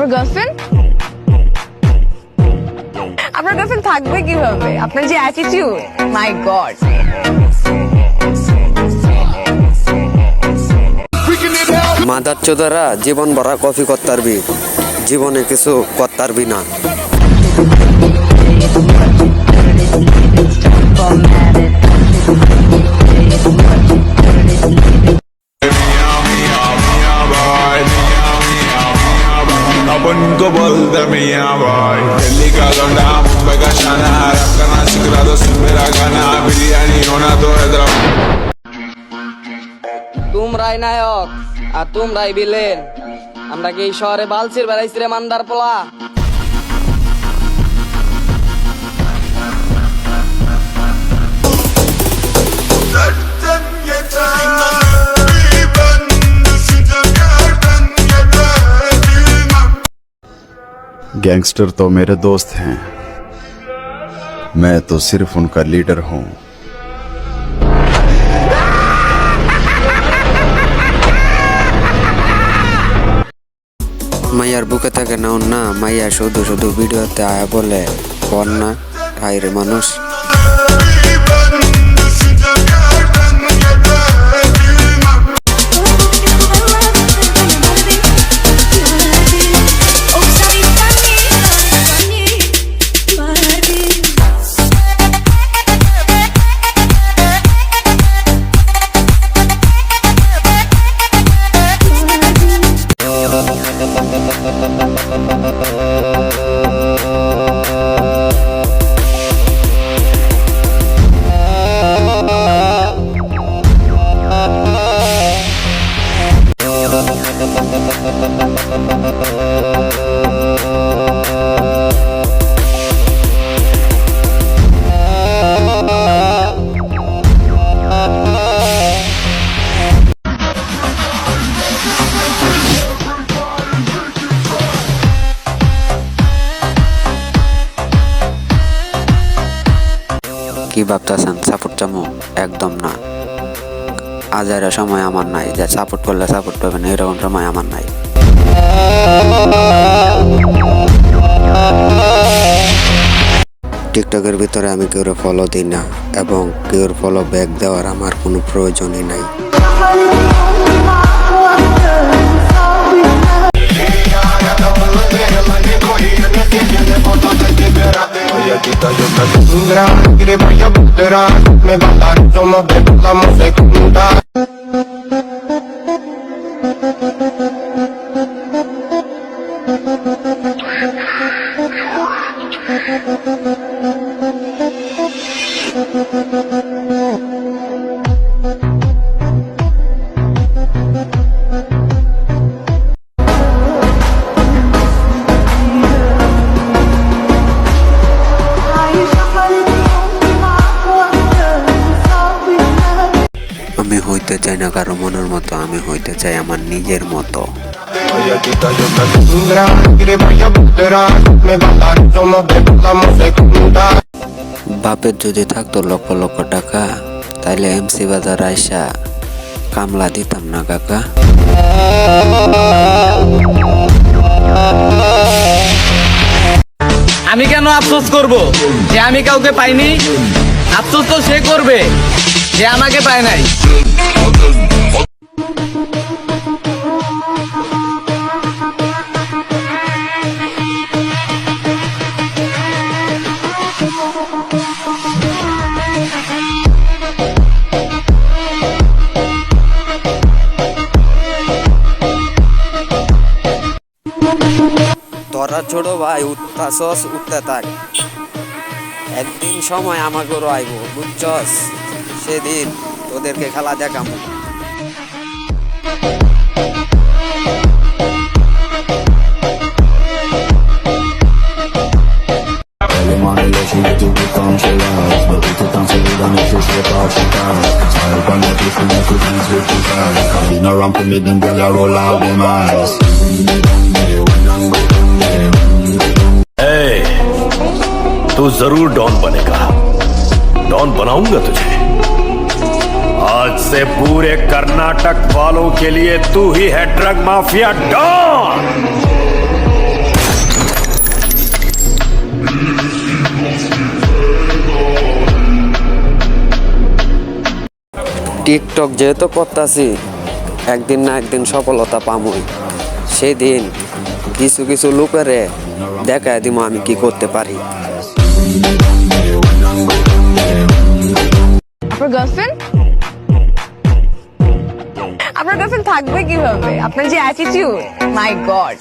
আপনার গার্লফ্রেন্ড? আপনার গার্লফ্রেন্ড থাকবে কিভাবে? আপনার যে অ্যাটিটিউড, মাই গড। মাদার চোদারা জীবন ভরা কফি করতারবি, জীবনে কিছু করতারবি না। अपन को बोलते मियां भाई, दिल्ली का लौंडा मुंबई का शाना, रैप करना सीख रहा तो सुन मेरा गाना, बिरयानी होना तो हैदराबाद। তোমরাই নায়ক আর তোমরাই ভিলেন। আমরা কি এই শহরে বালছির বেড়াইছি রে মান্দার পোলা? गैंगस्टर तो मेरे दोस्त हैं, मैं तो सिर्फ उनका लीडर हूं। মাইয়ার বুকে থাকে না না, মাইয়া শুধু শুধু ভিডিওতে আয়া বলে বন্যা হাইরে মানুষ। কি ভাবতেছেন সাপোর্ট চামু? একদম না। আজারা সময় আমার নাই যে সাপোর্ট করলে সাপোর্ট পাবেন, এরকম সময় আমার নাই। টিকটকের ভিতরে আমি কেউর ফলো দিই না এবং কেউর ফলো ব্যাক দেওয়ার আমার কোনো প্রয়োজনই নাই। আমি হইতে চাই না কারো মনের মতো, আমি হইতে চাই আমার নিজের মতো। বাপের যদি থাকতো লক্ষ লক্ষ টাকা, তাইলে এমসি বাজার আইসা কামলা দিতাম না কাকা। আমি কেন আফসোস করব যে আমি কাউকে পাইনি? আফসোস তো সে করবে যে আমাকে পায় নাই। তোরা ছোট ভাই উঠতাছস, উঠতে থাক। একদিন সময় আমাকেও আইব, বুঝছস? সেদিন তোদেরকে খেলা দেখাবো। तू जरूर डॉन बनेगा, डॉन बनाऊंगा तुझे। आज से पूरे कर्नाटक वालों के लिए तू ही है ड्रग माफिया डॉन। টিকটক যেহেতু করতেছি, একদিন না একদিন সফলতা পামই। সেদিন কিছু কিছু লোকেরে দেখায় দিব আমি কি করতে পারি। আপনার গার্লফ্রেন্ড থাকবে কিভাবে? আপনার যে অ্যাটিটিউড, মাই গড।